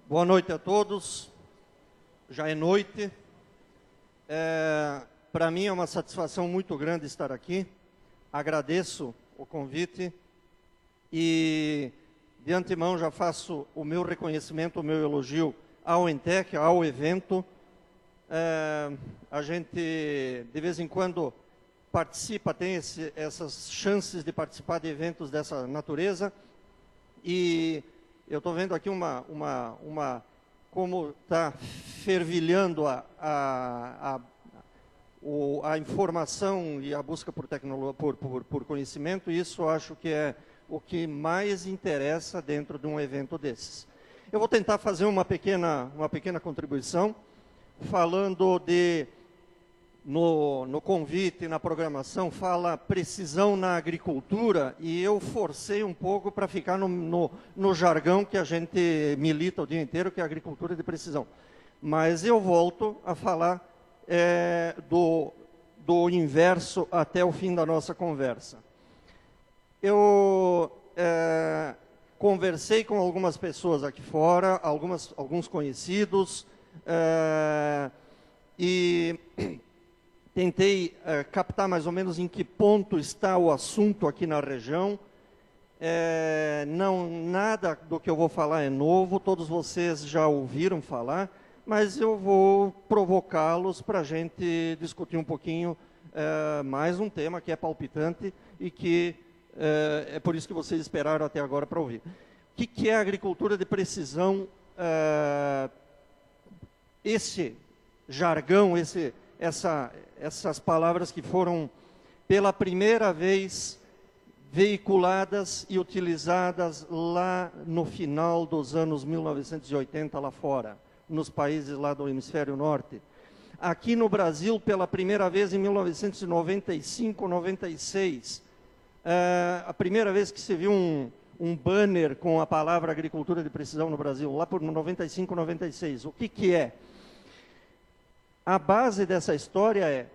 Boa noite a todos. Já é noite. Para mim é uma satisfação muito grande estar aqui. Agradeço o convite e de antemão já faço o meu reconhecimento, o meu elogio ao ENTEC, ao evento. A gente de vez em quando participa, tem essas chances de participar de eventos dessa natureza e eu estou vendo aqui como está fervilhando a informação e a busca por tecnologia, por conhecimento, e isso acho que é o que mais interessa dentro de um evento desses. Eu vou tentar fazer uma pequena contribuição, falando de, no convite, na programação, fala precisão na agricultura, e eu forcei um pouco para ficar no jargão que a gente milita o dia inteiro, que é a agricultura de precisão. Mas eu volto a falar do inverso até o fim da nossa conversa. Eu conversei com algumas pessoas aqui fora, alguns conhecidos, e tentei captar mais ou menos em que ponto está o assunto aqui na região. Nada do que eu vou falar é novo, todos vocês já ouviram falar, mas eu vou provocá-los para a gente discutir um pouquinho mais um tema que é palpitante e que é por isso que vocês esperaram até agora para ouvir. O que é a agricultura de precisão? Esse jargão, essas palavras que foram pela primeira vez veiculadas e utilizadas lá no final dos anos 1980 lá fora, nos países lá do hemisfério norte. Aqui no Brasil, pela primeira vez em 1995, 96, a primeira vez que se viu um banner com a palavra agricultura de precisão no Brasil, lá por 95, 96. O que é? A base dessa história é: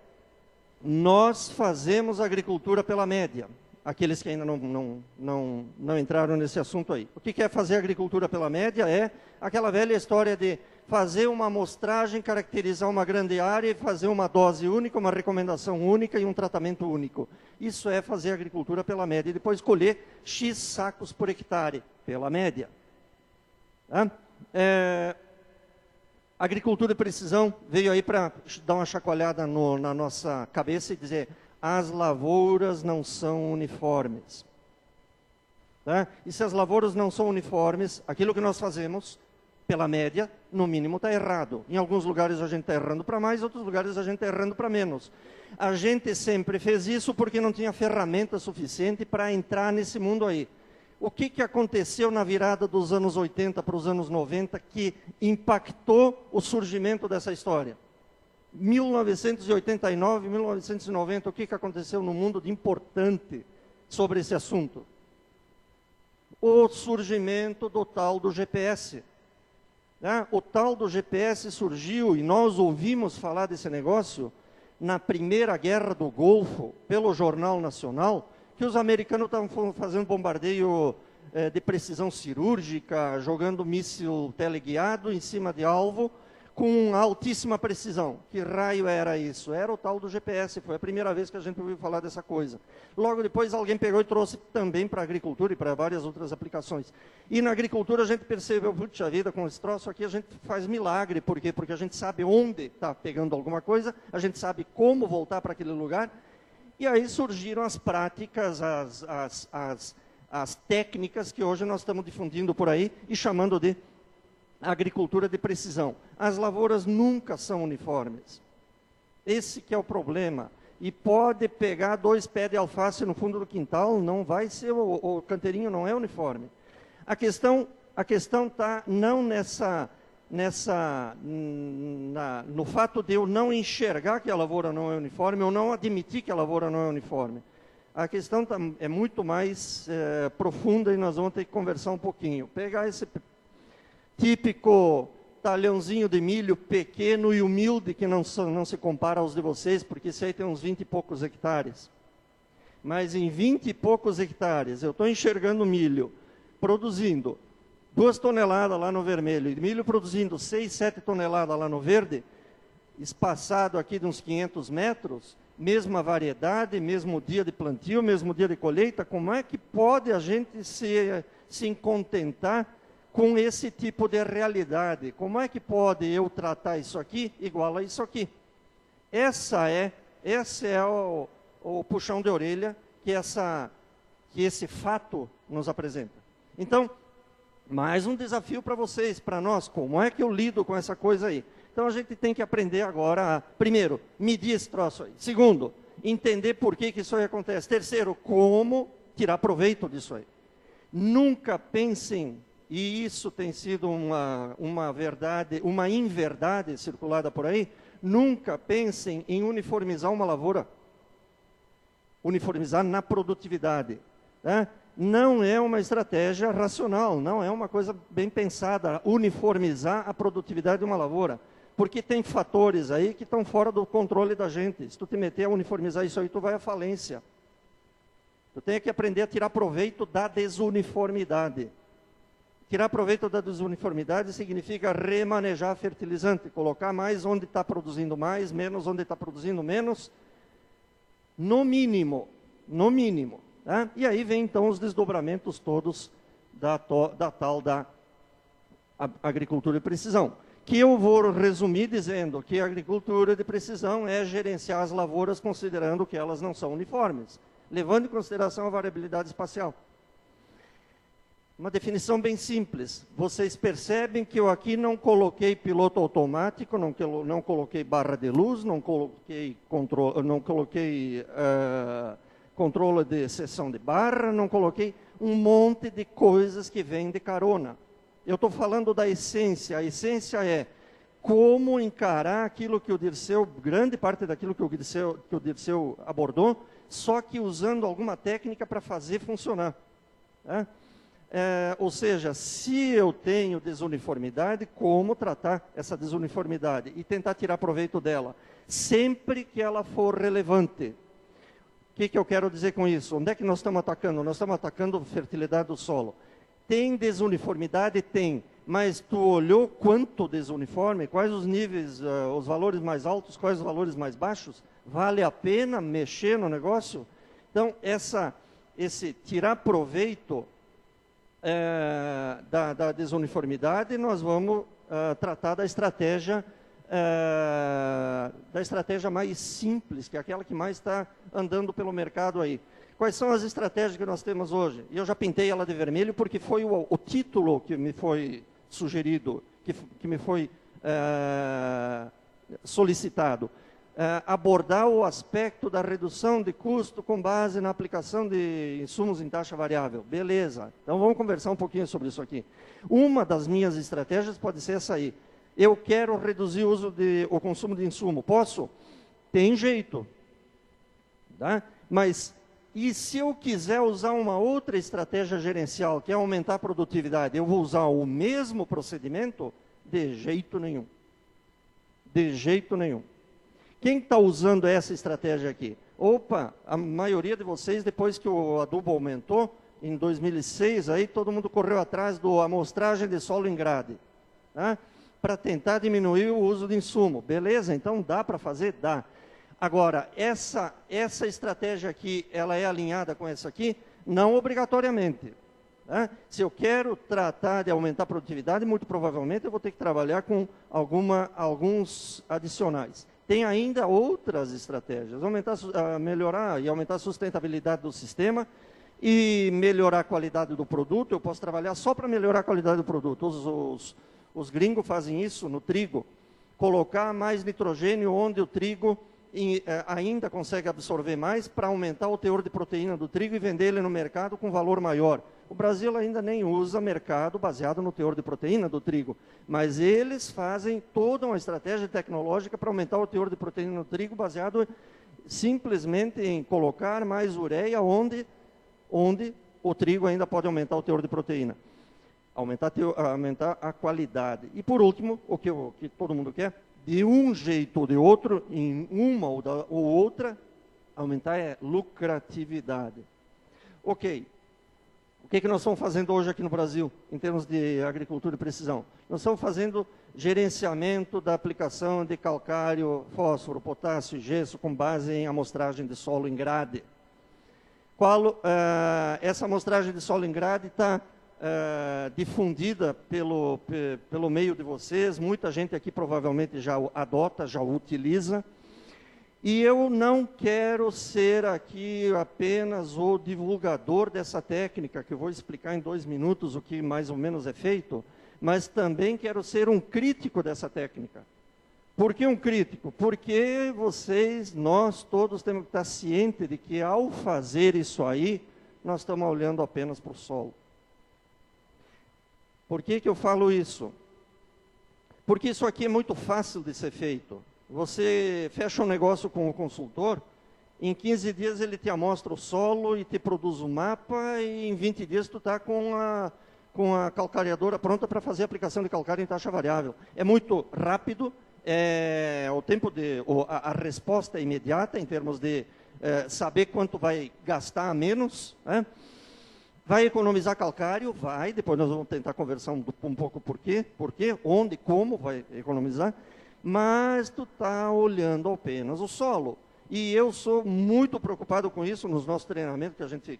nós fazemos agricultura pela média. Aqueles que ainda não entraram nesse assunto aí. O que é fazer agricultura pela média? É aquela velha história de fazer uma amostragem, caracterizar uma grande área e fazer uma dose única, uma recomendação única e um tratamento único. Isso é fazer agricultura pela média. E depois colher X sacos por hectare, pela média. Tá? A agricultura de precisão veio aí para dar uma chacoalhada na nossa cabeça e dizer: as lavouras não são uniformes. Tá? E se as lavouras não são uniformes, aquilo que nós fazemos, pela média, no mínimo está errado. Em alguns lugares a gente está errando para mais, em outros lugares a gente está errando para menos. A gente sempre fez isso porque não tinha ferramenta suficiente para entrar nesse mundo aí. O que aconteceu na virada dos anos 80 para os anos 90 que impactou o surgimento dessa história? 1989, 1990, o que aconteceu no mundo de importante sobre esse assunto? O surgimento do tal do GPS. O tal do GPS surgiu, e nós ouvimos falar desse negócio na primeira guerra do Golfo, pelo Jornal Nacional, que os americanos estavam fazendo bombardeio de precisão cirúrgica, jogando míssil teleguiado em cima de alvo, com altíssima precisão. Que raio era isso? Era o tal do GPS, foi a primeira vez que a gente ouviu falar dessa coisa. Logo depois alguém pegou e trouxe também para a agricultura e para várias outras aplicações. E na agricultura a gente percebeu, puxa vida, com esse troço aqui a gente faz milagre. Por quê? Porque a gente sabe onde está pegando alguma coisa, a gente sabe como voltar para aquele lugar, e aí surgiram as práticas, as técnicas que hoje nós estamos difundindo por aí e chamando de agricultura de precisão. As lavouras nunca são uniformes. Esse que é o problema. E pode pegar 2 pés de alface no fundo do quintal, não vai ser, o canteirinho não é uniforme. A questão está não no fato de eu não enxergar que a lavoura não é uniforme, ou não admitir que a lavoura não é uniforme. A questão é muito mais profunda e nós vamos ter que conversar um pouquinho. Pegar esse típico talhãozinho de milho pequeno e humilde, que não se compara aos de vocês, porque esse aí tem uns 20 e poucos hectares. Mas em 20 e poucos hectares, eu estou enxergando milho produzindo 2 toneladas lá no vermelho, e milho produzindo 6, 7 toneladas lá no verde, espaçado aqui de uns 500 metros, mesma variedade, mesmo dia de plantio, mesmo dia de colheita, como é que pode a gente se contentar com esse tipo de realidade? Como é que pode eu tratar isso aqui igual a isso aqui? Esse é o puxão de orelha que esse fato nos apresenta. Então, mais um desafio para vocês, para nós, como é que eu lido com essa coisa aí? Então a gente tem que aprender agora a, primeiro, medir esse troço aí. Segundo, entender por que isso aí acontece. Terceiro, como tirar proveito disso aí. Nunca pensem, e isso tem sido uma verdade, uma inverdade circulada por aí, nunca pensem em uniformizar uma lavoura. Uniformizar na produtividade. Né? Não é uma estratégia racional, não é uma coisa bem pensada, uniformizar a produtividade de uma lavoura. Porque tem fatores aí que estão fora do controle da gente. Se tu te meter a uniformizar isso aí, tu vai à falência. Tu tem que aprender a tirar proveito da desuniformidade. Tirar proveito da desuniformidade significa remanejar fertilizante, colocar mais onde está produzindo mais, menos onde está produzindo menos, no mínimo. Tá? E aí vem então os desdobramentos todos da tal da agricultura de precisão. Que eu vou resumir dizendo que a agricultura de precisão é gerenciar as lavouras considerando que elas não são uniformes, levando em consideração a variabilidade espacial. Uma definição bem simples. Vocês percebem que eu aqui não coloquei piloto automático, não coloquei barra de luz, não coloquei controle de seção de barra, não coloquei um monte de coisas que vêm de carona. Eu estou falando da essência. A essência é como encarar aquilo que o Dirceu, grande parte daquilo que o Dirceu abordou, só que usando alguma técnica para fazer funcionar. Né? Ou seja, se eu tenho desuniformidade, como tratar essa desuniformidade e tentar tirar proveito dela, sempre que ela for relevante. O que eu quero dizer com isso? Onde é que nós estamos atacando? Nós estamos atacando a fertilidade do solo. Tem desuniformidade? Tem. Mas tu olhou quanto desuniforme? Quais os níveis, os valores mais altos, quais os valores mais baixos? Vale a pena mexer no negócio? Então, esse tirar proveito da desuniformidade, nós vamos tratar da estratégia mais simples, que é aquela que mais está andando pelo mercado aí. Quais são as estratégias que nós temos hoje? E eu já pintei ela de vermelho porque foi o título que me foi sugerido, que me foi solicitado. Abordar o aspecto da redução de custo com base na aplicação de insumos em taxa variável. Beleza, então vamos conversar um pouquinho sobre isso aqui. Uma das minhas estratégias pode ser essa aí. Eu quero reduzir o consumo de insumo. Posso? Tem jeito. Tá? Mas, e se eu quiser usar uma outra estratégia gerencial, que é aumentar a produtividade, eu vou usar o mesmo procedimento? De jeito nenhum. De jeito nenhum. Quem está usando essa estratégia aqui? Opa, a maioria de vocês, depois que o adubo aumentou, em 2006, aí todo mundo correu atrás da amostragem de solo em grade. Tá? Para tentar diminuir o uso de insumo. Beleza, então dá para fazer? Dá. Agora, essa estratégia aqui, ela é alinhada com essa aqui? Não obrigatoriamente. Tá? Se eu quero tratar de aumentar a produtividade, muito provavelmente eu vou ter que trabalhar com alguns adicionais. Tem ainda outras estratégias, melhorar e aumentar a sustentabilidade do sistema e melhorar a qualidade do produto. Eu posso trabalhar só para melhorar a qualidade do produto. Os gringos fazem isso no trigo, colocar mais nitrogênio onde o trigo ainda consegue absorver mais para aumentar o teor de proteína do trigo e vender ele no mercado com valor maior. O Brasil ainda nem usa mercado baseado no teor de proteína do trigo, mas eles fazem toda uma estratégia tecnológica para aumentar o teor de proteína no trigo baseado simplesmente em colocar mais ureia onde o trigo ainda pode aumentar o teor de proteína. Aumentar a qualidade. E por último, o que todo mundo quer, de um jeito ou de outro, em uma ou outra, aumentar é lucratividade. Ok. O que nós estamos fazendo hoje aqui no Brasil, em termos de agricultura de precisão? Nós estamos fazendo gerenciamento da aplicação de calcário, fósforo, potássio e gesso com base em amostragem de solo em grade. Essa amostragem de solo em grade está difundida pelo meio de vocês, muita gente aqui provavelmente já adota, já utiliza, e eu não quero ser aqui apenas o divulgador dessa técnica, que eu vou explicar em 2 minutos o que mais ou menos é feito, mas também quero ser um crítico dessa técnica. Por que um crítico? Porque nós todos temos que estar cientes de que ao fazer isso aí, nós estamos olhando apenas para o solo. Por que eu falo isso? Porque isso aqui é muito fácil de ser feito. Você fecha um negócio com o consultor, em 15 dias ele te amostra o solo e te produz um mapa, e em 20 dias tu está com a calcareadora pronta para fazer a aplicação de calcário em taxa variável. É muito rápido, a resposta é imediata em termos de saber quanto vai gastar a menos, né? Vai economizar calcário? Vai, depois nós vamos tentar conversar um pouco por quê, onde, como vai economizar, mas tu está olhando apenas o solo. E eu sou muito preocupado com isso nos nossos treinamentos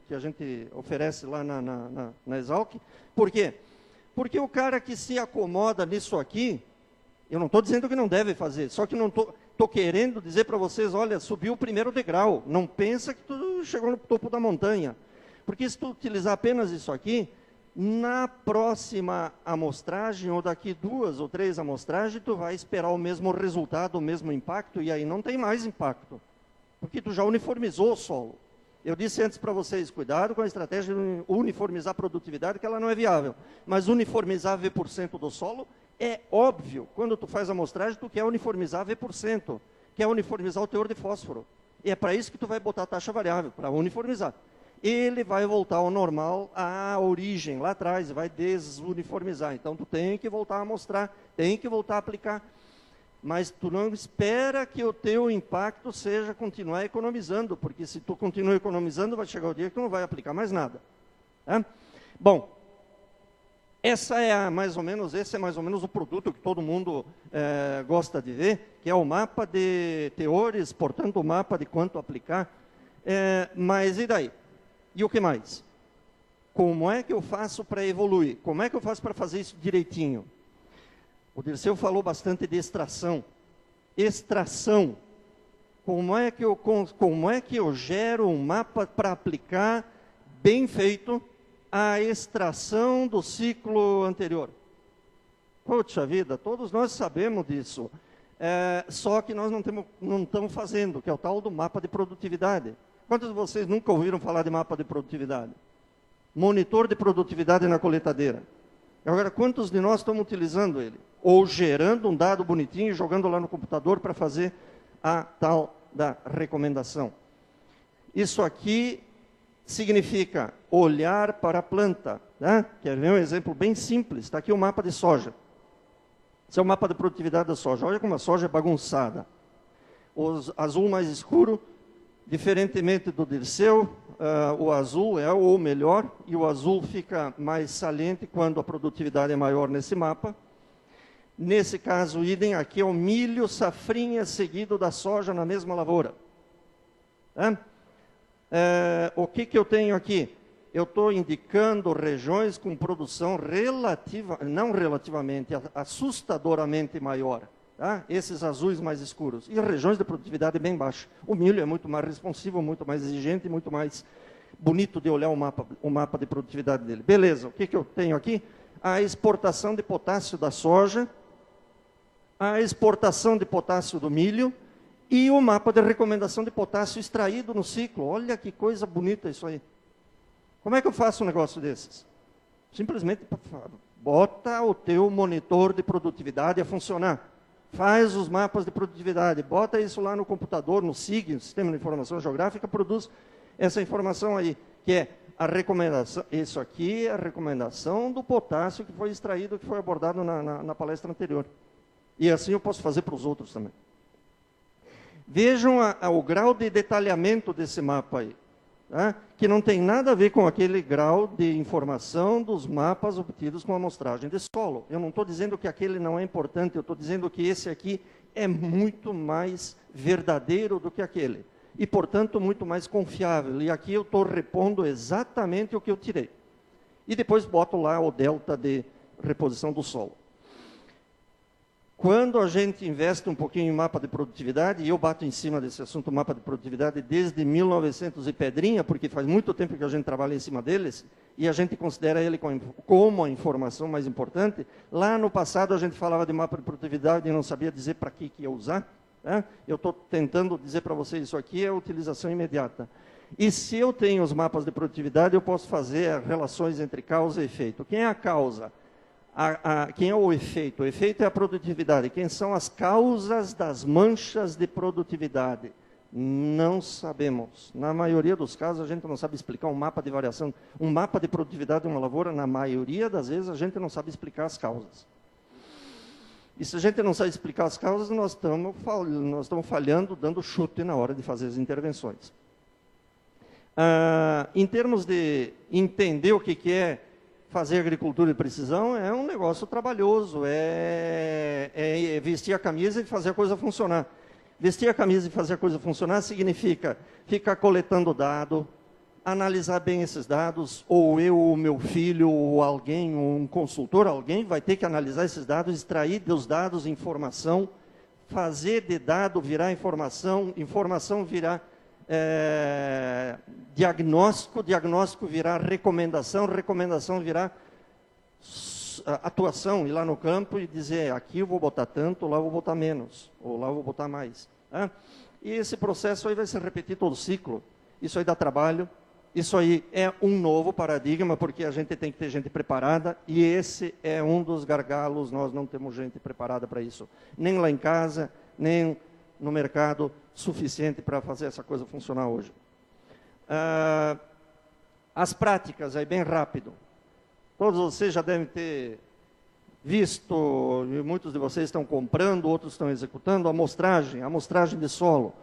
que a gente oferece lá na Exalc. Por quê? Porque o cara que se acomoda nisso aqui, eu não estou dizendo que não deve fazer, só que não estou querendo dizer para vocês, olha, subiu o primeiro degrau, não pensa que tu chegou no topo da montanha. Porque se tu utilizar apenas isso aqui, na próxima amostragem, ou daqui 2 ou 3 amostragens, tu vai esperar o mesmo resultado, o mesmo impacto, e aí não tem mais impacto. Porque tu já uniformizou o solo. Eu disse antes para vocês, cuidado com a estratégia de uniformizar a produtividade, que ela não é viável. Mas uniformizar V% do solo é óbvio. Quando tu faz a amostragem, tu quer uniformizar V%, quer uniformizar o teor de fósforo. E é para isso que tu vai botar a taxa variável, para uniformizar. Ele vai voltar ao normal, à origem, lá atrás, vai desuniformizar. Então, tu tem que voltar a mostrar, tem que voltar a aplicar. Mas tu não espera que o teu impacto seja continuar economizando, porque se tu continua economizando, vai chegar o dia que tu não vai aplicar mais nada. Tá? Bom, esse é mais ou menos o produto que todo mundo gosta de ver, que é o mapa de teores, portanto, o mapa de quanto aplicar. Mas e daí? E o que mais? Como é que eu faço para evoluir? Como é que eu faço para fazer isso direitinho? O Dirceu falou bastante de extração. Extração. Como é que eu gero um mapa para aplicar bem feito a extração do ciclo anterior? Poxa vida, todos nós sabemos disso. Só que nós não estamos fazendo, que é o tal do mapa de produtividade. Quantos de vocês nunca ouviram falar de mapa de produtividade? Monitor de produtividade na colheitadeira. Agora, quantos de nós estamos utilizando ele? Ou gerando um dado bonitinho e jogando lá no computador para fazer a tal da recomendação. Isso aqui significa olhar para a planta. Né? Quer ver um exemplo bem simples? Está aqui o mapa de soja. Esse é o mapa de produtividade da soja. Olha como a soja é bagunçada. O azul mais escuro, diferentemente do Dirceu, o azul é o melhor, e o azul fica mais saliente quando a produtividade é maior nesse mapa. Nesse caso, idem, aqui é o milho safrinha seguido da soja na mesma lavoura. Tá? O que eu tenho aqui? Eu estou indicando regiões com produção assustadoramente maior. Tá? Esses azuis mais escuros. E regiões de produtividade bem baixa. O milho é muito mais responsivo, muito mais exigente, muito mais bonito de olhar o mapa de produtividade dele. Beleza, o que eu tenho aqui? A exportação de potássio da soja, a exportação de potássio do milho e o mapa de recomendação de potássio extraído no ciclo. Olha que coisa bonita isso aí. Como é que eu faço um negócio desses? Simplesmente bota o teu monitor de produtividade a funcionar. Faz os mapas de produtividade, bota isso lá no computador, no SIG, no Sistema de Informação Geográfica, produz essa informação aí, que é a recomendação, isso aqui é a recomendação do potássio que foi extraído, que foi abordado na palestra anterior. E assim eu posso fazer para os outros também. Vejam o grau de detalhamento desse mapa aí. tá? Que não tem nada a ver com aquele grau de informação dos mapas obtidos com amostragem de solo. Eu não estou dizendo que aquele não é importante, eu estou dizendo que esse aqui é muito mais verdadeiro do que aquele. E, portanto, muito mais confiável. E aqui eu estou repondo exatamente o que eu tirei. E depois boto lá o delta de reposição do solo. Quando a gente investe um pouquinho em mapa de produtividade, e eu bato em cima desse assunto, mapa de produtividade, desde 1900 e pedrinha, porque faz muito tempo que a gente trabalha em cima deles, e a gente considera ele como a informação mais importante. Lá no passado a gente falava de mapa de produtividade e não sabia dizer para que ia usar. Né? Eu estou tentando dizer para vocês, isso aqui é a utilização imediata. E se eu tenho os mapas de produtividade, eu posso fazer relações entre causa e efeito. Quem é a causa? Quem é o efeito? O efeito é a produtividade. Quem são as causas das manchas de produtividade? Não sabemos. Na maioria dos casos, a gente não sabe explicar um mapa de variação. Um mapa de produtividade de uma lavoura, na maioria das vezes, a gente não sabe explicar as causas. E se a gente não sabe explicar as causas, nós estamos falhando, dando chute na hora de fazer as intervenções. Em termos de entender o que é fazer agricultura de precisão, é um negócio trabalhoso, é vestir a camisa e fazer a coisa funcionar. Vestir a camisa e fazer a coisa funcionar significa ficar coletando dado, analisar bem esses dados, ou eu, ou meu filho, ou alguém, ou um consultor, alguém vai ter que analisar esses dados, extrair dos dados informação, fazer de dado virar informação, informação virar diagnóstico, diagnóstico virar recomendação, recomendação virar atuação, ir lá no campo e dizer, aqui eu vou botar tanto, lá eu vou botar menos, ou lá eu vou botar mais. Tá? E esse processo aí vai se repetir todo o ciclo. Isso aí dá trabalho, isso aí é um novo paradigma, porque a gente tem que ter gente preparada, e esse é um dos gargalos, nós não temos gente preparada para isso. Nem lá em casa, nem no mercado suficiente para fazer essa coisa funcionar hoje. As práticas, aí bem rápido. Todos vocês já devem ter visto, e muitos de vocês estão comprando, outros estão executando, amostragem de solo,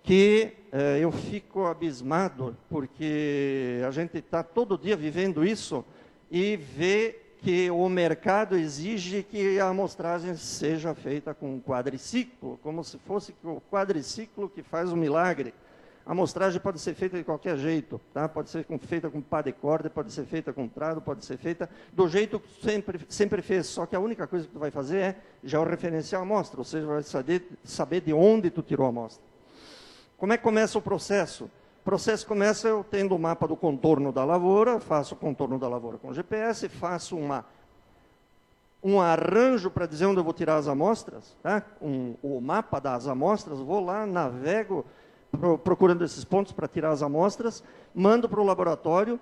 que eu fico abismado, porque a gente está todo dia vivendo isso e vê que o mercado exige que a amostragem seja feita com quadriciclo, como se fosse o quadriciclo que faz o milagre. A amostragem pode ser feita de qualquer jeito, tá? Pode ser feita com pá de corda, pode ser feita com trado, pode ser feita do jeito que sempre fez, só que a única coisa que tu vai fazer é georreferenciar a amostra, ou seja, vai saber de onde tu tirou a amostra. Como é que começa o processo? O processo começa eu tendo o mapa do contorno da lavoura, faço o contorno da lavoura com GPS, faço um arranjo para dizer onde eu vou tirar as amostras, tá? O mapa das amostras, vou lá, navego, procurando esses pontos para tirar as amostras, mando para o laboratório.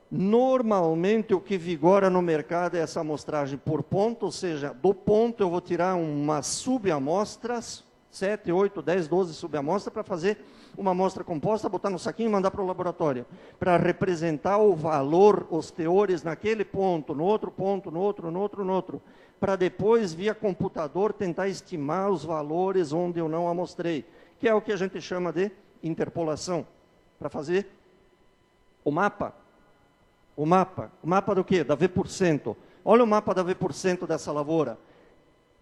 Normalmente o que vigora no mercado é essa amostragem por ponto, ou seja, do ponto eu vou tirar umas subamostras, 7, 8, 10, 12 subamostras para fazer uma amostra composta, botar no saquinho e mandar para o laboratório, para representar o valor, os teores naquele ponto, no outro ponto, no outro, para depois, via computador, tentar estimar os valores onde eu não amostrei, que é o que a gente chama de interpolação, para fazer o mapa. O mapa do quê? Da V%. Olha o mapa da V% dessa lavoura.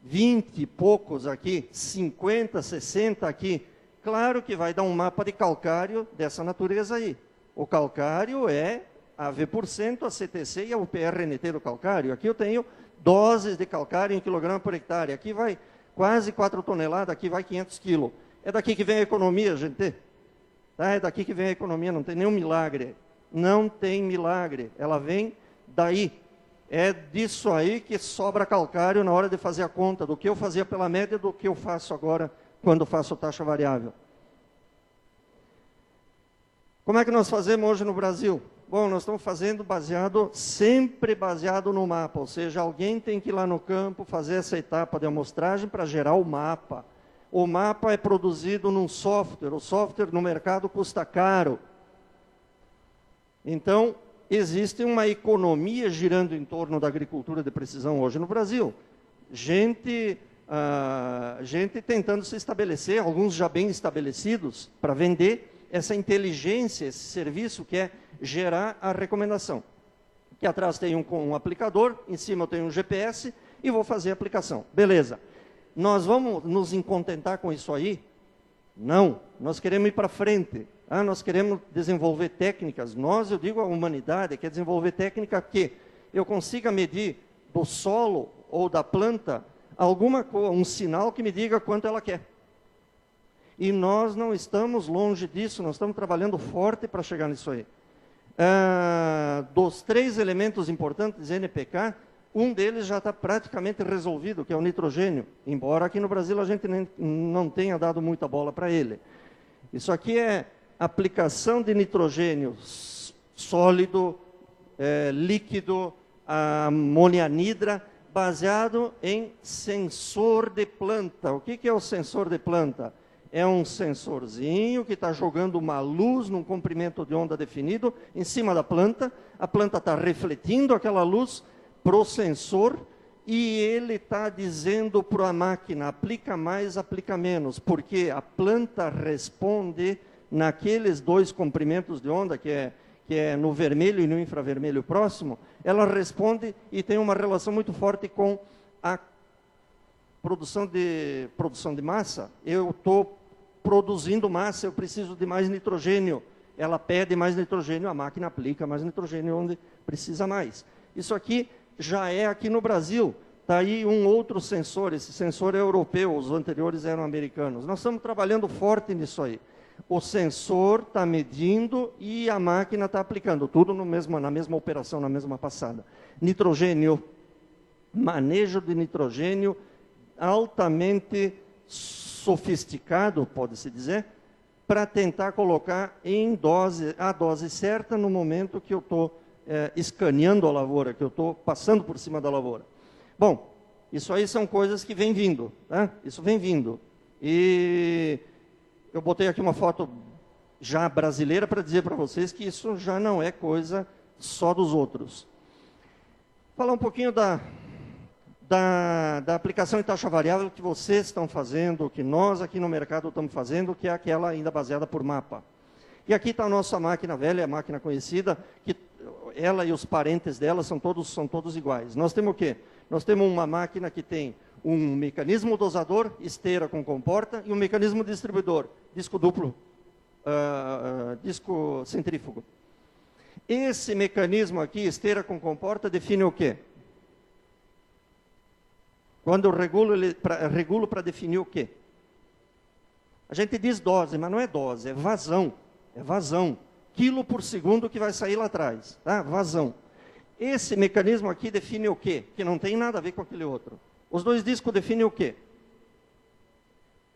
20 e poucos aqui, 50, 60 aqui. Claro que vai dar um mapa de calcário dessa natureza aí. O calcário é a V%, a CTC e a UPRNT do calcário. Aqui eu tenho doses de calcário em quilograma por hectare. Aqui vai quase 4 toneladas, aqui vai 500 quilos. É daqui que vem a economia, gente. Tá? É daqui que vem a economia, não tem nenhum milagre. Não tem milagre, ela vem daí. É disso aí que sobra calcário na hora de fazer a conta, do que eu fazia pela média, do que eu faço agora, quando faço taxa variável. Como é que nós fazemos hoje no Brasil? Bom, nós estamos fazendo sempre baseado no mapa, ou seja, alguém tem que ir lá no campo fazer essa etapa de amostragem para gerar o mapa. O mapa é produzido num software, o software no mercado custa caro. Então, existe uma economia girando em torno da agricultura de precisão hoje no Brasil. Gente tentando se estabelecer, alguns já bem estabelecidos, para vender, essa inteligência, esse serviço que é gerar a recomendação. Aqui atrás tem um aplicador, em cima eu tenho um GPS e vou fazer a aplicação. Beleza. Nós vamos nos contentar com isso aí? Não. Nós queremos ir para frente. Nós queremos desenvolver técnicas. Eu digo a humanidade, quer desenvolver técnica que eu consiga medir do solo ou da planta um sinal que me diga quanto ela quer. E nós não estamos longe disso, nós estamos trabalhando forte para chegar nisso aí. Dos 3 elementos importantes NPK, um deles já está praticamente resolvido, que é o nitrogênio, embora aqui no Brasil a gente não tenha dado muita bola para ele. Isso aqui é aplicação de nitrogênio sólido, líquido, amônia anidra, baseado em sensor de planta. O que é o sensor de planta? É um sensorzinho que está jogando uma luz num comprimento de onda definido em cima da planta. A planta está refletindo aquela luz para o sensor e ele está dizendo para a máquina, aplica mais, aplica menos, porque a planta responde naqueles 2 comprimentos de onda, que é no vermelho e no infravermelho próximo, ela responde e tem uma relação muito forte com a produção de massa. Eu estou produzindo massa, eu preciso de mais nitrogênio. Ela pede mais nitrogênio, a máquina aplica mais nitrogênio onde precisa mais. Isso aqui já é aqui no Brasil. Está aí um outro sensor, esse sensor é europeu, os anteriores eram americanos. Nós estamos trabalhando forte nisso aí. O sensor está medindo e a máquina está aplicando, tudo na mesma operação, na mesma passada. Nitrogênio, manejo de nitrogênio altamente sofisticado, pode-se dizer, para tentar colocar a dose certa no momento que eu estou escaneando a lavoura, que eu estou passando por cima da lavoura. Bom, isso aí são coisas que vêm vindo, tá? Isso vem vindo. E eu botei aqui uma foto já brasileira para dizer para vocês que isso já não é coisa só dos outros. Falar um pouquinho da aplicação em taxa variável que vocês estão fazendo, que nós aqui no mercado estamos fazendo, que é aquela ainda baseada por mapa. E aqui está a nossa máquina velha, a máquina conhecida, que ela e os parentes dela são todos iguais. Nós temos o quê? Nós temos uma máquina que tem um mecanismo dosador, esteira com comporta, e um mecanismo distribuidor, disco duplo, disco centrífugo. Esse mecanismo aqui, esteira com comporta, define o quê? Quando eu regulo para definir o quê? A gente diz dose, mas não é dose, é vazão. É vazão. Quilo por segundo que vai sair lá atrás. Tá? Vazão. Esse mecanismo aqui define o quê? Que não tem nada a ver com aquele outro. Os 2 discos definem o quê?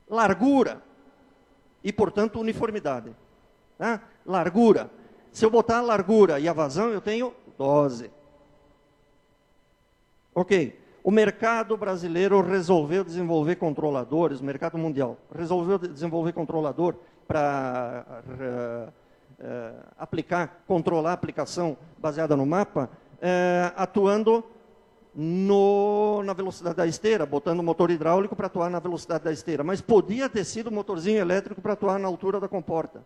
Largura. E, portanto, uniformidade. Tá? Largura. Se eu botar a largura e a vazão, eu tenho dose. Ok. O mercado brasileiro resolveu desenvolver controladores, o mercado mundial, resolveu desenvolver controlador para controlar a aplicação baseada no mapa, atuando na velocidade da esteira, botando motor hidráulico para atuar na velocidade da esteira. Mas podia ter sido motorzinho elétrico para atuar na altura da comporta.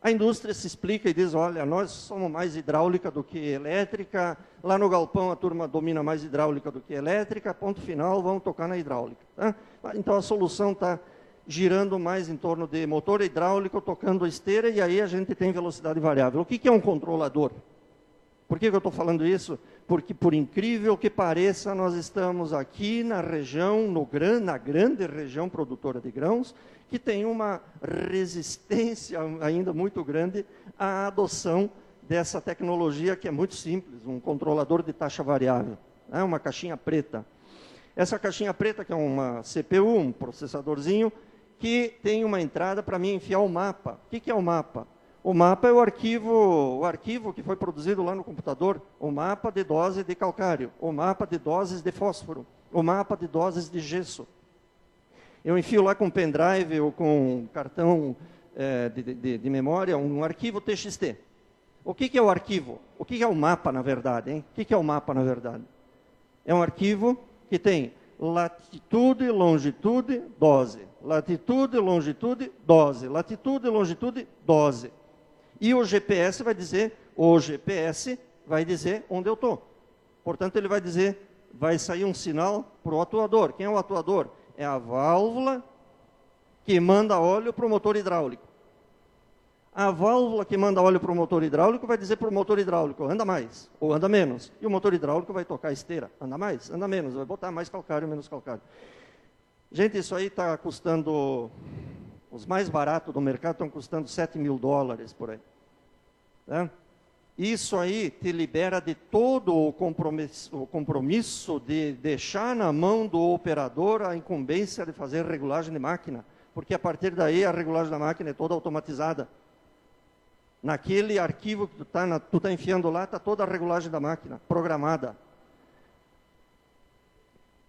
A indústria se explica e diz, olha, nós somos mais hidráulica do que elétrica, lá no galpão a turma domina mais hidráulica do que elétrica, ponto final, vamos tocar na hidráulica. Tá? Então a solução está girando mais em torno de motor hidráulico, tocando a esteira, e aí a gente tem velocidade variável. O que é um controlador? Por que eu estou falando isso? Porque, por incrível que pareça, nós estamos aqui na região, na grande região produtora de grãos, que tem uma resistência ainda muito grande à adoção dessa tecnologia que é muito simples, um controlador de taxa variável, né? Uma caixinha preta. Essa caixinha preta, que é uma CPU, um processadorzinho, que tem uma entrada para mim enfiar o mapa. O que é o mapa? O mapa é o arquivo que foi produzido lá no computador, o mapa de dose de calcário, o mapa de doses de fósforo, o mapa de doses de gesso. Eu enfio lá com pendrive ou com cartão de memória um arquivo TXT. O que é o arquivo? O que é o mapa, na verdade? Hein? O que é o mapa, na verdade? É um arquivo que tem latitude, longitude, dose. latitude, longitude, dose. Latitude, longitude, dose. E o GPS vai dizer onde eu estou. Portanto, ele vai dizer, vai sair um sinal para o atuador. Quem é o atuador? É a válvula que manda óleo para o motor hidráulico. A válvula que manda óleo para o motor hidráulico vai dizer para o motor hidráulico, anda mais ou anda menos. E o motor hidráulico vai tocar a esteira, anda mais, anda menos, vai botar mais calcário, menos calcário. Gente, isso aí está custando, os mais baratos do mercado estão custando $7.000 por aí. Né? Isso aí te libera de todo o compromisso de deixar na mão do operador a incumbência de fazer regulagem de máquina, porque a partir daí a regulagem da máquina é toda automatizada. Naquele arquivo que tu tá enfiando lá, está toda a regulagem da máquina, programada.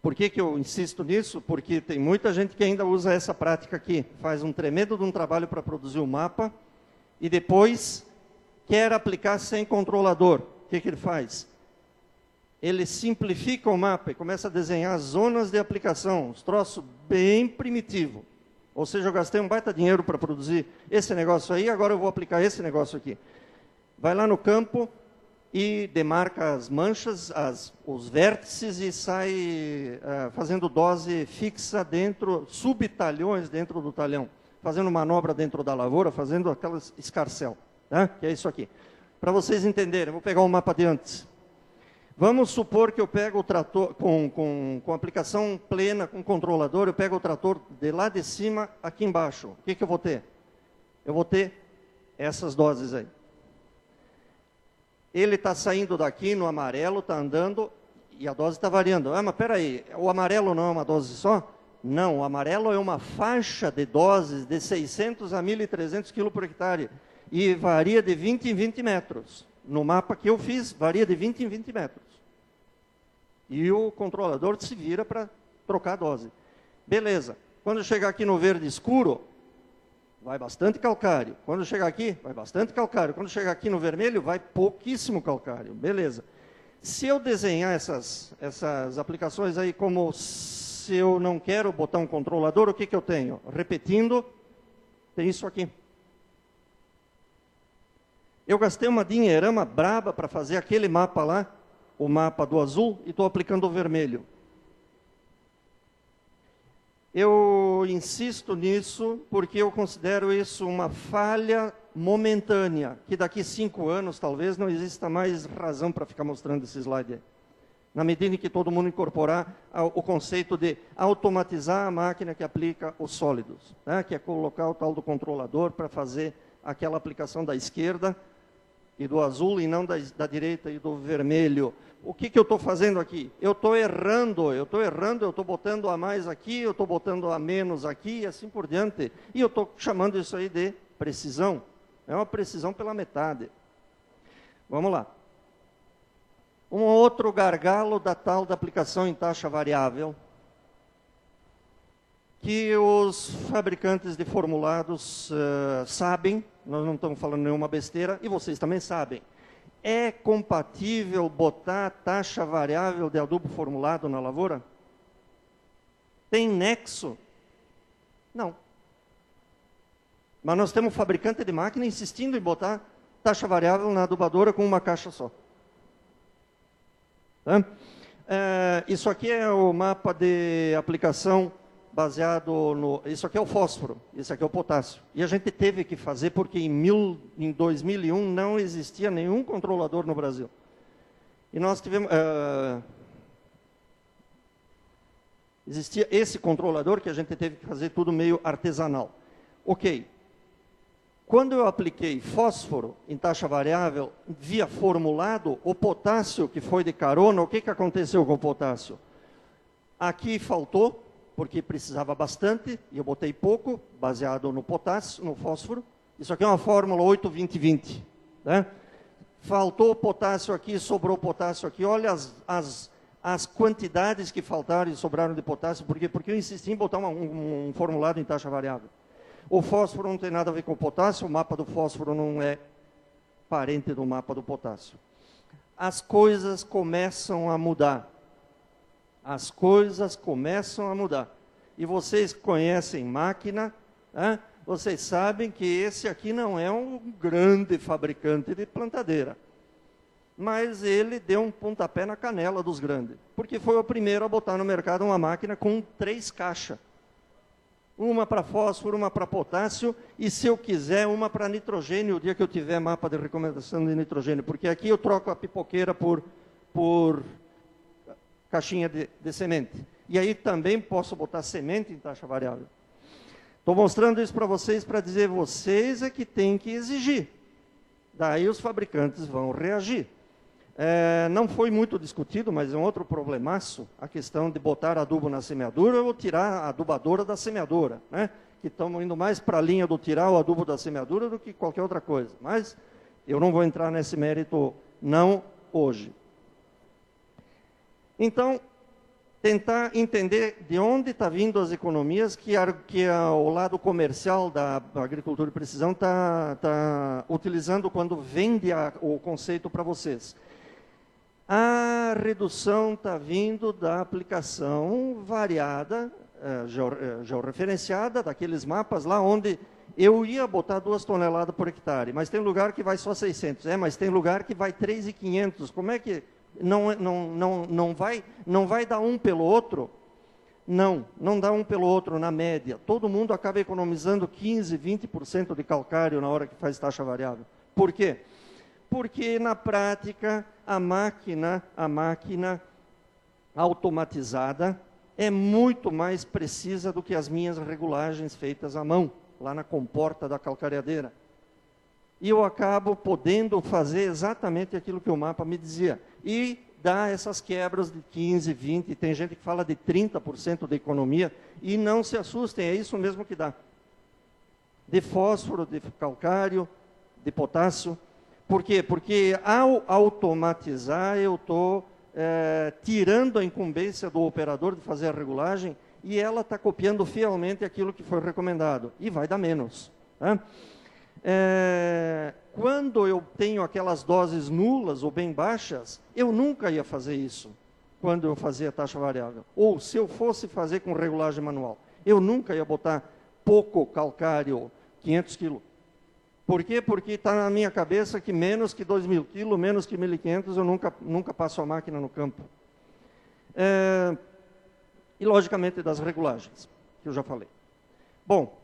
Por que eu insisto nisso? Porque tem muita gente que ainda usa essa prática aqui. Faz um tremendo de um trabalho para produzir o mapa e depois quer aplicar sem controlador. O que ele faz? Ele simplifica o mapa e começa a desenhar zonas de aplicação, uns troços bem primitivos. Ou seja, eu gastei um baita dinheiro para produzir esse negócio aí, agora eu vou aplicar esse negócio aqui. Vai lá no campo e demarca as manchas, os vértices e sai fazendo dose fixa dentro, subtalhões dentro do talhão, fazendo manobra dentro da lavoura, fazendo aquelas escarcel, tá? Que é isso aqui. Para vocês entenderem, eu vou pegar o mapa de antes. Vamos supor que eu pego o trator, com aplicação plena, com controlador, eu pego o trator de lá de cima, aqui embaixo. O que eu vou ter? Eu vou ter essas doses aí. Ele está saindo daqui no amarelo, está andando, e a dose está variando. Ah, mas espera aí, o amarelo não é uma dose só? Não, o amarelo é uma faixa de doses de 600 a 1.300 kg por hectare, e varia de 20 em 20 metros. No mapa que eu fiz, varia de 20 em 20 metros. E o controlador se vira para trocar a dose. Beleza. Quando chegar aqui no verde escuro, vai bastante calcário. Quando chegar aqui, vai bastante calcário. Quando chegar aqui no vermelho, vai pouquíssimo calcário. Beleza. Se eu desenhar essas aplicações aí como se eu não quero botar um controlador, o que eu tenho? Repetindo, tem isso aqui. Eu gastei uma dinheirama braba para fazer aquele mapa lá, o mapa do azul, e estou aplicando o vermelho. Eu insisto nisso porque eu considero isso uma falha momentânea, que daqui 5 anos talvez não exista mais razão para ficar mostrando esse slide aí. Na medida em que todo mundo incorporar o conceito de automatizar a máquina que aplica os sólidos, né? Que é colocar o tal do controlador para fazer aquela aplicação da esquerda e do azul, e não da direita e do vermelho. O que eu estou fazendo aqui? Eu estou errando, eu estou botando a mais aqui, eu estou botando a menos aqui, e assim por diante. E eu estou chamando isso aí de precisão. É uma precisão pela metade. Vamos lá. Um outro gargalo da tal da aplicação em taxa variável, que os fabricantes de formulados sabem, nós não estamos falando nenhuma besteira, e vocês também sabem. É compatível botar taxa variável de adubo formulado na lavoura? Tem nexo? Não. Mas nós temos fabricante de máquina insistindo em botar taxa variável na adubadora com uma caixa só. Tá? Isso aqui é o mapa de aplicação baseado no... Isso aqui é o fósforo, isso aqui é o potássio. E a gente teve que fazer porque em 2001 não existia nenhum controlador no Brasil. E nós tivemos... existia esse controlador que a gente teve que fazer tudo meio artesanal. Ok. Quando eu apliquei fósforo em taxa variável, via formulado, o potássio que foi de carona, o que aconteceu com o potássio? Aqui faltou, porque precisava bastante, e eu botei pouco, baseado no potássio, no fósforo. Isso aqui é uma fórmula 8-20-20. Né? Faltou potássio aqui, sobrou potássio aqui. Olha as quantidades que faltaram e sobraram de potássio. Por quê? Porque eu insisti em botar um formulado em taxa variável. O fósforo não tem nada a ver com o potássio, o mapa do fósforo não é parente do mapa do potássio. As coisas começam a mudar. As coisas começam a mudar. E vocês conhecem máquina, né? Vocês sabem que esse aqui não é um grande fabricante de plantadeira. Mas ele deu um pontapé na canela dos grandes, porque foi o primeiro a botar no mercado uma máquina com 3 caixas. Uma para fósforo, uma para potássio, e se eu quiser, uma para nitrogênio, o dia que eu tiver mapa de recomendação de nitrogênio, porque aqui eu troco a pipoqueira por caixinha de semente. E aí também posso botar semente em taxa variável. Estou mostrando isso para vocês, para dizer, vocês é que tem que exigir. Daí os fabricantes vão reagir. Não foi muito discutido, mas é um outro problemaço, a questão de botar adubo na semeadura ou tirar a adubadora da semeadora, né? Que estamos indo mais para a linha do tirar o adubo da semeadura do que qualquer outra coisa. Mas eu não vou entrar nesse mérito, não hoje. Então, tentar entender de onde está vindo as economias que o lado comercial da agricultura de precisão está utilizando quando vende o conceito para vocês. A redução está vindo da aplicação variada, georreferenciada, daqueles mapas lá onde eu ia botar 2 toneladas por hectare, mas tem lugar que vai só 600, mas tem lugar que vai 3.500. Como é que não vai dar um pelo outro? Não dá um pelo outro na média. Todo mundo acaba economizando 15%, 20% de calcário na hora que faz taxa variável. Por quê? Porque na prática a máquina automatizada é muito mais precisa do que as minhas regulagens feitas à mão, lá na comporta da calcareadeira. E eu acabo podendo fazer exatamente aquilo que o mapa me dizia. E dá essas quebras de 15%, 20%, tem gente que fala de 30% de economia, e não se assustem, é isso mesmo que dá. De fósforo, de calcário, de potássio. Por quê? Porque ao automatizar, eu estou tirando a incumbência do operador de fazer a regulagem, e ela está copiando fielmente aquilo que foi recomendado, e vai dar menos. Né? Quando eu tenho aquelas doses nulas ou bem baixas, eu nunca ia fazer isso, quando eu fazia taxa variável. Ou se eu fosse fazer com regulagem manual, eu nunca ia botar pouco calcário, 500 quilos. Por quê? Porque está na minha cabeça que menos que 2.000 quilos, menos que 1.500, eu nunca passo a máquina no campo. E, logicamente, das regulagens, que eu já falei. Bom,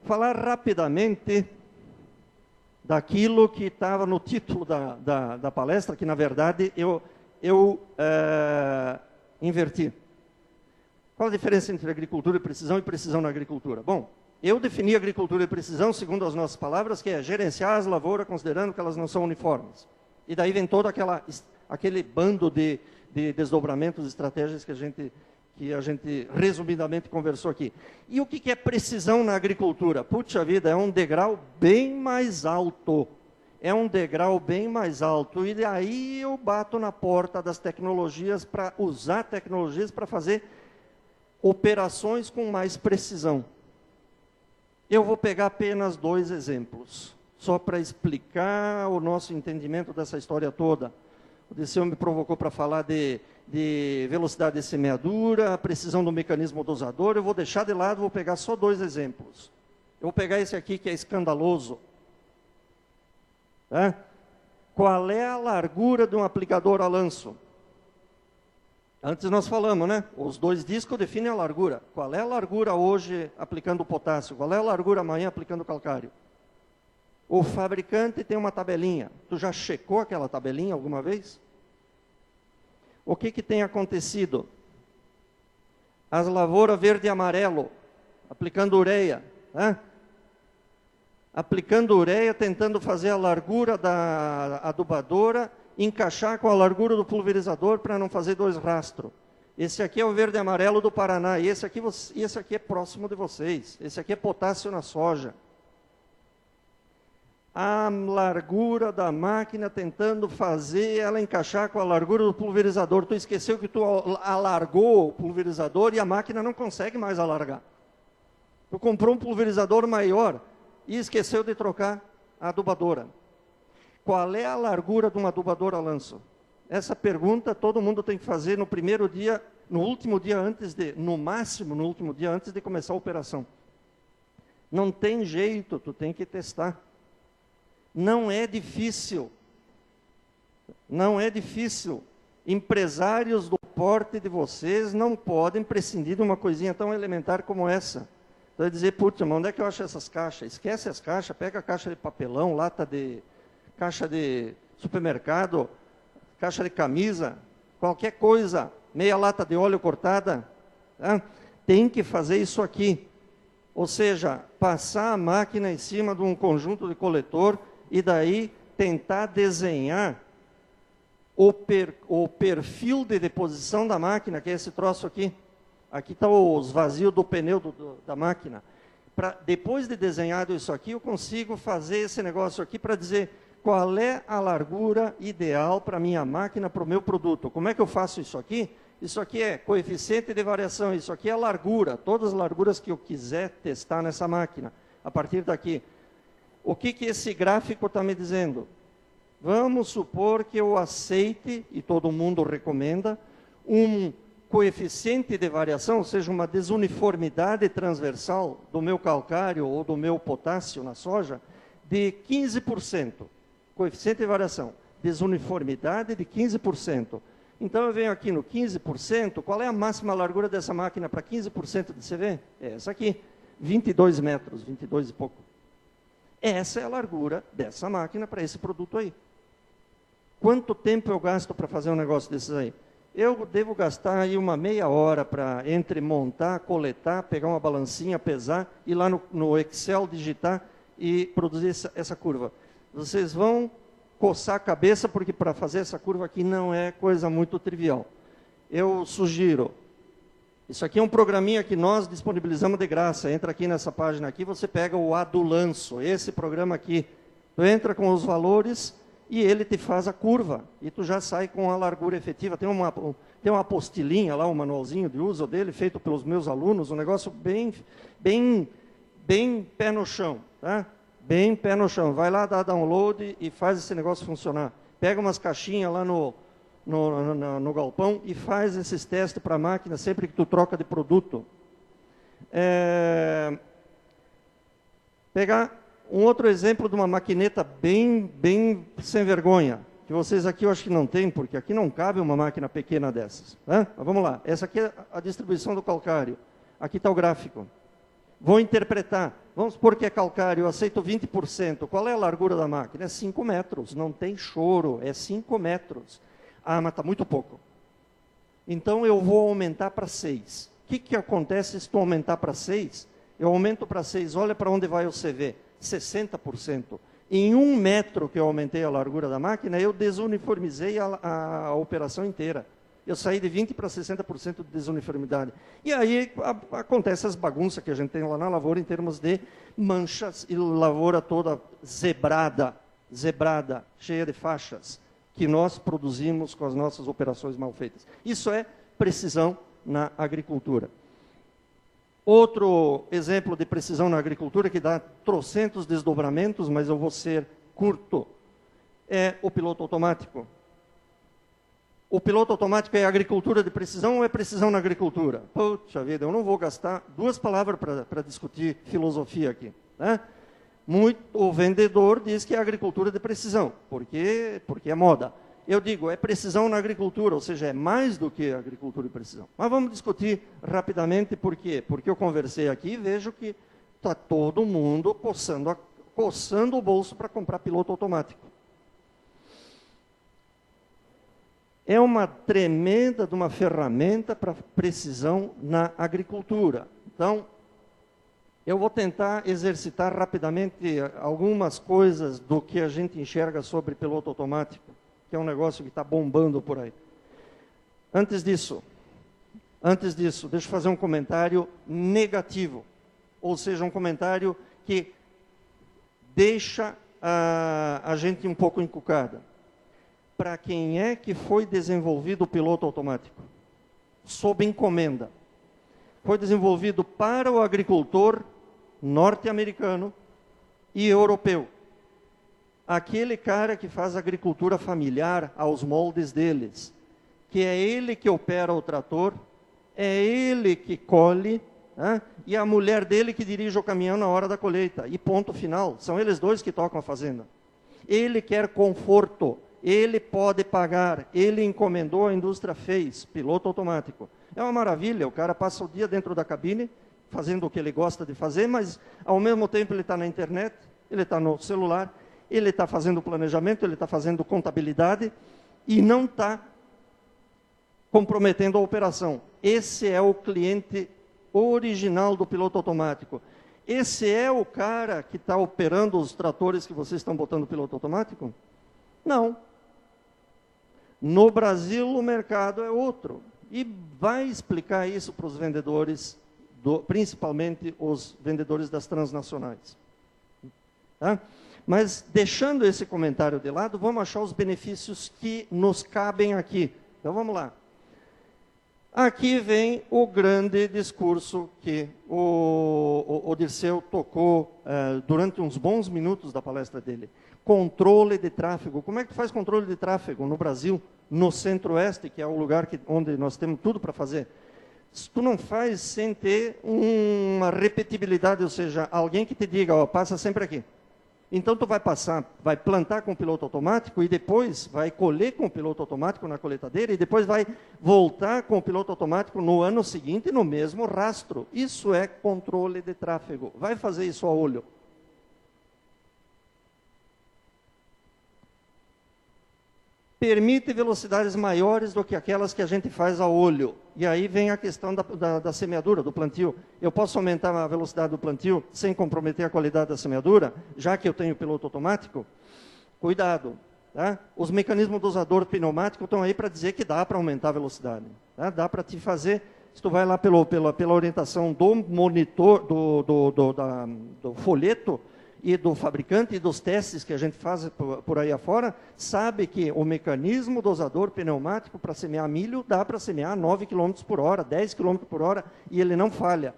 falar rapidamente daquilo que estava no título da palestra, que, na verdade, eu inverti. Qual a diferença entre agricultura e precisão na agricultura? Bom, eu defini agricultura de precisão, segundo as nossas palavras, que é gerenciar as lavouras considerando que elas não são uniformes. E daí vem todo aquele bando de desdobramentos, estratégias que a gente resumidamente conversou aqui. E o que é precisão na agricultura? Puxa vida, é um degrau bem mais alto. É um degrau bem mais alto. E daí eu bato na porta das tecnologias para usar tecnologias para fazer operações com mais precisão. Eu vou pegar apenas 2 exemplos, só para explicar o nosso entendimento dessa história toda. O Odisseu me provocou para falar de velocidade de semeadura, a precisão do mecanismo dosador. Eu vou deixar de lado, vou pegar só 2 exemplos. Eu vou pegar esse aqui que é escandaloso. Qual é a largura de um aplicador a lanço? Antes nós falamos, né? Os 2 discos definem a largura. Qual é a largura hoje aplicando potássio? Qual é a largura amanhã aplicando calcário? O fabricante tem uma tabelinha. Tu já checou aquela tabelinha alguma vez? O que tem acontecido? As lavouras verde e amarelo, aplicando ureia. Aplicando ureia, tentando fazer a largura da adubadora, encaixar com a largura do pulverizador para não fazer 2 rastros. Esse aqui é o verde e amarelo do Paraná, e esse aqui é próximo de vocês. Esse aqui é potássio na soja. A largura da máquina tentando fazer ela encaixar com a largura do pulverizador. Tu esqueceu que tu alargou o pulverizador e a máquina não consegue mais alargar. Tu comprou um pulverizador maior e esqueceu de trocar a adubadora. Qual é a largura de uma adubadora a lanço? Essa pergunta todo mundo tem que fazer no primeiro dia no último dia antes de, no máximo no último dia antes de começar a operação. Não tem jeito, tu tem que testar. Não é difícil. Não é difícil. Empresários do porte de vocês não podem prescindir de uma coisinha tão elementar como essa. Então, dizer, putz, irmão, onde é que eu acho essas caixas? Esquece as caixas, pega a caixa de papelão, caixa de supermercado, caixa de camisa, qualquer coisa, meia lata de óleo cortada, tá? Tem que fazer isso aqui. Ou seja, passar a máquina em cima de um conjunto de coletor e daí tentar desenhar o perfil de deposição da máquina, que é esse troço aqui. Aqui está os vazios do pneu da máquina. Depois de desenhado isso aqui, eu consigo fazer esse negócio aqui para dizer qual é a largura ideal para a minha máquina, para o meu produto. Como é que eu faço isso aqui? Isso aqui é coeficiente de variação, isso aqui é a largura, todas as larguras que eu quiser testar nessa máquina. A partir daqui, o que esse gráfico está me dizendo? Vamos supor que eu aceite, e todo mundo recomenda, um coeficiente de variação, ou seja, uma desuniformidade transversal do meu calcário ou do meu potássio na soja, de 15%. Coeficiente de variação, desuniformidade de 15%. Então eu venho aqui no 15%, qual é a máxima largura dessa máquina para 15% de CV? É essa aqui, 22 metros, 22 e pouco. Essa é a largura dessa máquina para esse produto aí. Quanto tempo eu gasto para fazer um negócio desses aí? Eu devo gastar aí uma meia hora para entre montar, coletar, pegar uma balancinha, pesar, ir lá no Excel, digitar e produzir essa curva. Vocês vão coçar a cabeça, porque para fazer essa curva aqui não é coisa muito trivial. Eu sugiro, isso aqui é um programinha que nós disponibilizamos de graça. Entra aqui nessa página aqui, você pega o Adulanço, esse programa aqui. Tu entra com os valores e ele te faz a curva. E tu já sai com a largura efetiva. Tem uma apostilinha lá, um manualzinho de uso dele, feito pelos meus alunos, um negócio bem pé no chão, tá? Bem pé no chão. Vai lá, dá download e faz esse negócio funcionar. Pega umas caixinhas lá no galpão e faz esses testes para a máquina sempre que tu troca de produto. Pegar um outro exemplo de uma maquineta bem sem vergonha, que vocês aqui eu acho que não tem, porque aqui não cabe uma máquina pequena dessas. Né? Mas vamos lá, essa aqui é a distribuição do calcário. Aqui está o gráfico. Vou interpretar. Vamos supor que é calcário, eu aceito 20%. Qual é a largura da máquina? É 5 metros, não tem choro, é 5 metros. Ah, mas está muito pouco. Então eu vou aumentar para 6. O que acontece se tu aumentar para 6? Eu aumento para 6, olha para onde vai o CV, 60%. Em 1 metro que eu aumentei a largura da máquina, eu desuniformizei a operação inteira. Eu saí de 20% para 60% de desuniformidade. E aí acontece as bagunças que a gente tem lá na lavoura em termos de manchas e lavoura toda zebrada, cheia de faixas, que nós produzimos com as nossas operações mal feitas. Isso é precisão na agricultura. Outro exemplo de precisão na agricultura, que dá trocentos desdobramentos, mas eu vou ser curto, é o piloto automático. O piloto automático é agricultura de precisão ou é precisão na agricultura? Puxa vida, eu não vou gastar 2 palavras para discutir filosofia aqui. Né? O vendedor diz que é agricultura de precisão, porque é moda. Eu digo, é precisão na agricultura, ou seja, é mais do que agricultura de precisão. Mas vamos discutir rapidamente por quê? Porque eu conversei aqui e vejo que está todo mundo coçando o bolso para comprar piloto automático. É uma tremenda de uma ferramenta para precisão na agricultura. Então, eu vou tentar exercitar rapidamente algumas coisas do que a gente enxerga sobre piloto automático, que é um negócio que está bombando por aí. Antes disso, deixa eu fazer um comentário negativo, ou seja, um comentário que deixa a gente um pouco encucada. Para quem é que foi desenvolvido o piloto automático? Sob encomenda. Foi desenvolvido para o agricultor norte-americano e europeu. Aquele cara que faz agricultura familiar aos moldes deles, que é ele que opera o trator, é ele que colhe, né? E a mulher dele que dirige o caminhão na hora da colheita. E ponto final. São eles dois que tocam a fazenda. Ele quer conforto. Ele pode pagar. Ele encomendou, a indústria fez. Piloto automático. É uma maravilha. O cara passa o dia dentro da cabine, fazendo o que ele gosta de fazer, mas ao mesmo tempo ele está na internet, ele está no celular, ele está fazendo planejamento, ele está fazendo contabilidade e não está comprometendo a operação. Esse é o cliente original do piloto automático. Esse é o cara que está operando os tratores que vocês estão botando piloto automático? Não. No Brasil, o mercado é outro. E vai explicar isso para os vendedores, principalmente os vendedores das transnacionais. Tá? Mas, deixando esse comentário de lado, vamos achar os benefícios que nos cabem aqui. Então, vamos lá. Aqui vem o grande discurso que o Dirceu tocou durante uns bons minutos da palestra dele. Controle de tráfego. Como é que faz controle de tráfego no Brasil, no Centro-Oeste, que é o lugar onde nós temos tudo para fazer? Tu não faz sem ter uma repetibilidade, ou seja, alguém que te diga, ó, passa sempre aqui. Então, tu vai plantar com o piloto automático e depois vai colher com o piloto automático na coletadeira e depois vai voltar com o piloto automático no ano seguinte no mesmo rastro. Isso é controle de tráfego. Vai fazer isso a olho. Permite velocidades maiores do que aquelas que a gente faz a olho. E aí vem a questão da semeadura, do plantio. Eu posso aumentar a velocidade do plantio sem comprometer a qualidade da semeadura, já que eu tenho piloto automático? Cuidado. Tá? Os mecanismos dosador pneumático estão aí para dizer que dá para aumentar a velocidade. Tá? Dá para te fazer, se tu vai lá pela orientação do monitor, do folheto, e do fabricante e dos testes que a gente faz por aí afora, sabe que o mecanismo dosador pneumático para semear milho dá para semear 9 km por hora, 10 km por hora, e ele não falha.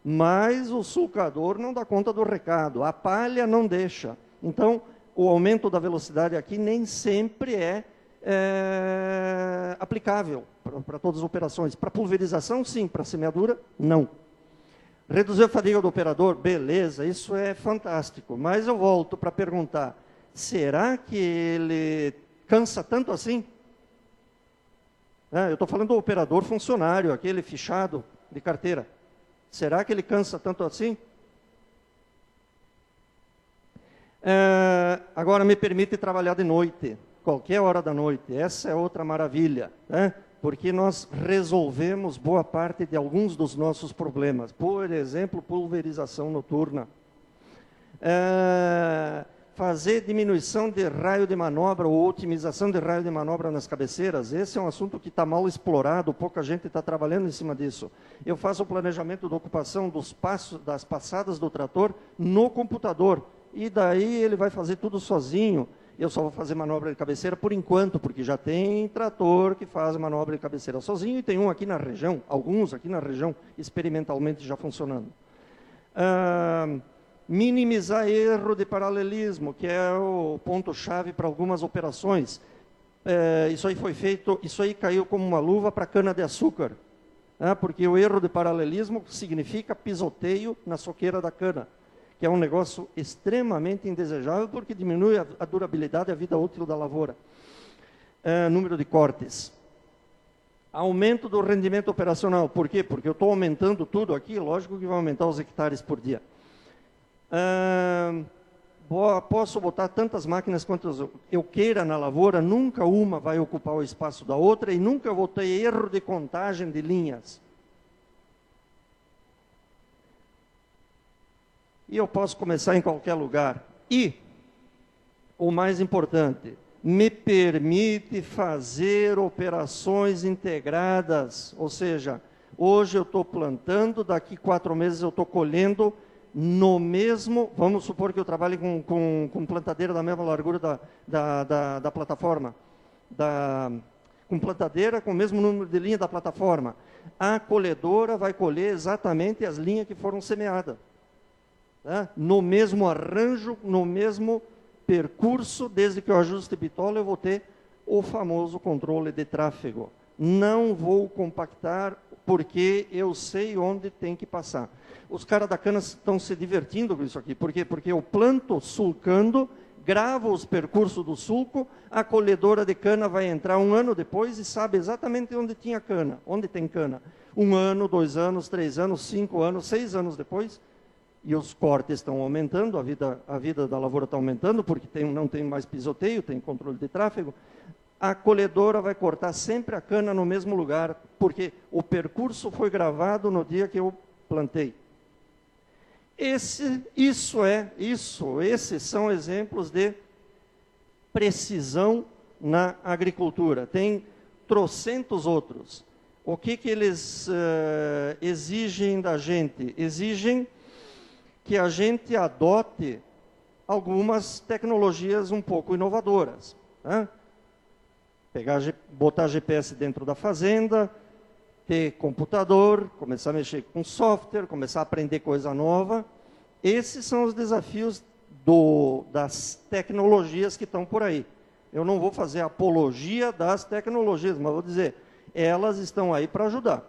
Mas o sulcador não dá conta do recado, a palha não deixa. Então, o aumento da velocidade aqui nem sempre é aplicável para todas as operações. Para pulverização, sim, para semeadura, não. Reduzir a fadiga do operador, beleza, isso é fantástico. Mas eu volto para perguntar, será que ele cansa tanto assim? Eu estou falando do operador funcionário, aquele fichado de carteira. Será que ele cansa tanto assim? Agora me permite trabalhar de noite, qualquer hora da noite. Essa é outra maravilha, né? Porque nós resolvemos boa parte de alguns dos nossos problemas. Por exemplo, pulverização noturna. Fazer diminuição de raio de manobra ou otimização de raio de manobra nas cabeceiras. Esse é um assunto que está mal explorado, pouca gente está trabalhando em cima disso. Eu faço o planejamento da ocupação das passadas do trator no computador. E daí ele vai fazer tudo sozinho. Eu só vou fazer manobra de cabeceira por enquanto, porque já tem trator que faz manobra de cabeceira sozinho e tem um aqui na região, alguns aqui na região, experimentalmente já funcionando. Minimizar erro de paralelismo, que é o ponto-chave para algumas operações. Isso aí foi feito, isso aí caiu como uma luva para cana-de-açúcar, porque o erro de paralelismo significa pisoteio na soqueira da cana, que é um negócio extremamente indesejável, porque diminui a durabilidade e a vida útil da lavoura. Número de cortes. Aumento do rendimento operacional. Por quê? Porque eu estou aumentando tudo aqui, lógico que vai aumentar os hectares por dia. Posso botar tantas máquinas quantas eu queira na lavoura, nunca uma vai ocupar o espaço da outra e nunca vou ter erro de contagem de linhas. E eu posso começar em qualquer lugar. E, o mais importante, me permite fazer operações integradas. Ou seja, hoje eu estou plantando, daqui 4 meses eu estou colhendo no mesmo... Vamos supor que eu trabalhe com plantadeira da mesma largura da plataforma. Com plantadeira com o mesmo número de linha da plataforma. A colhedora vai colher exatamente as linhas que foram semeadas. No mesmo arranjo, no mesmo percurso, desde que eu ajuste bitola, eu vou ter o famoso controle de tráfego. Não vou compactar porque eu sei onde tem que passar. Os caras da cana estão se divertindo com isso aqui. Por quê? Porque eu planto sulcando, gravo os percursos do sulco, a colhedora de cana vai entrar 1 ano depois e sabe exatamente onde tinha cana, onde tem cana. 1 ano, 2 anos, 3 anos, 5 anos, 6 anos depois, e os cortes estão aumentando, a vida da lavoura está aumentando, porque não tem mais pisoteio, tem controle de tráfego. A colhedora vai cortar sempre a cana no mesmo lugar, porque o percurso foi gravado no dia que eu plantei. Esses são exemplos de precisão na agricultura. Tem trocentos outros. O que eles exigem da gente? Exigem que a gente adote algumas tecnologias um pouco inovadoras. Né? Botar GPS dentro da fazenda, ter computador, começar a mexer com software, começar a aprender coisa nova. Esses são os desafios das tecnologias que estão por aí. Eu não vou fazer apologia das tecnologias, mas vou dizer, elas estão aí para ajudar.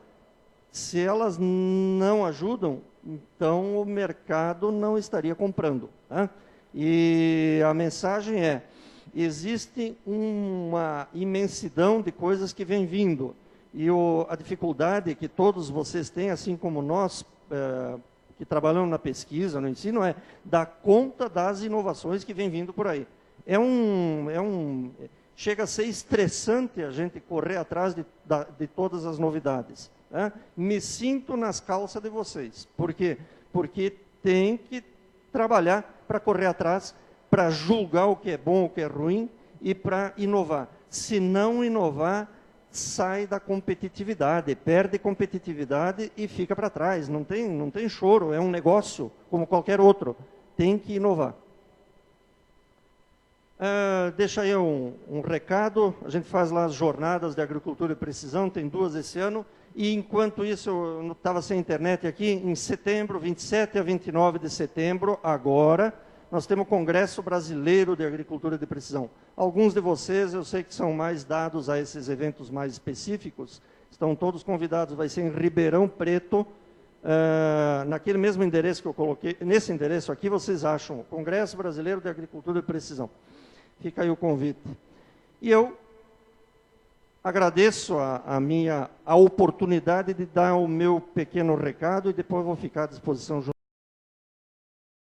Se elas não ajudam, então o mercado não estaria comprando. Né? E a mensagem é, existe uma imensidão de coisas que vem vindo. E a dificuldade que todos vocês têm, assim como nós, que trabalhamos na pesquisa, no ensino, é dar conta das inovações que vem vindo por aí. Chega a ser estressante a gente correr atrás de todas as novidades. Né? Me sinto nas calças de vocês. Por quê? Porque tem que trabalhar para correr atrás, para julgar o que é bom, o que é ruim e para inovar. Se não inovar, sai da competitividade, perde competitividade e fica para trás. Não tem choro, é um negócio como qualquer outro. Tem que inovar. Deixa aí um recado. A gente faz lá as jornadas de agricultura e precisão, tem 2 esse ano. E enquanto isso, eu estava sem internet aqui, em setembro, 27 a 29 de setembro, agora, nós temos o Congresso Brasileiro de Agricultura de Precisão. Alguns de vocês, eu sei que são mais dados a esses eventos mais específicos, estão todos convidados, vai ser em Ribeirão Preto, naquele mesmo endereço que eu coloquei, nesse endereço aqui vocês acham, Congresso Brasileiro de Agricultura de Precisão. Fica aí o convite. E eu agradeço a oportunidade de dar o meu pequeno recado e depois vou ficar à disposição junto.